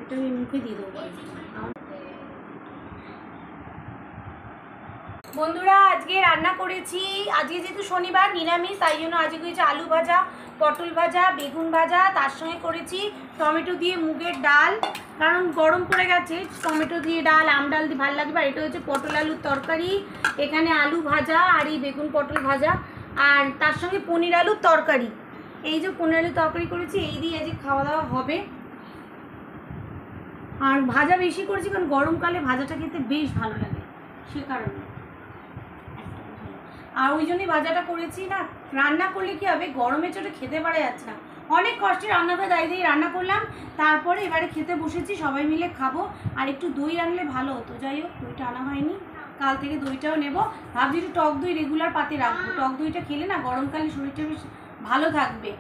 এটা আমি মুখে দিয়ে দেবো। বন্ধুরা আজকে রান্না করেছি, আজকে যেহেতু শনিবার নিরামিষ, তাই জন্য আজকে করেছি আলু ভাজা, পটল ভাজা, বেগুন ভাজা, তার সঙ্গে করেছি টমেটো দিয়ে মুগের ডাল, কারণ গরম পড়ে গেছে, টমেটো দিয়ে ডাল, আম ডাল দিয়ে ভালো লাগবে। আর এটা হচ্ছে পটল আলুর তরকারি, এখানে আলু ভাজা আর এই বেগুন পটল ভাজা, আর তার সঙ্গে পনির আলুর তরকারি। এই যে পনির আলুর তরকারি করেছি, এই দিয়ে আজকে খাওয়া দাওয়া হবে। আর ভাজা বেশি করেছি কারণ গরমকালে ভাজাটা খেতে বেশ ভালো লাগে, সে কারণে। আর ওই জন্যই ভাজাটা করেছি। না রান্না করলে কি হবে, গরমে চোটে খেতে পারা যাচ্ছে না, অনেক কষ্টে রান্না করে দাঁড়িয়ে দিয়ে রান্না করলাম, তারপরে এবারে খেতে বসেছি, সবাই মিলে খাবো। আর একটু দই আনলে ভালো হতো, যাই হোক দইটা আনা হয়নি, কাল থেকে দইটাও নেব। ভাবছি একটু টক দই রেগুলার পাতে রাখবো, টক দইটা খেলে না গরমকালে শরীরটা বেশ ভালো থাকবে।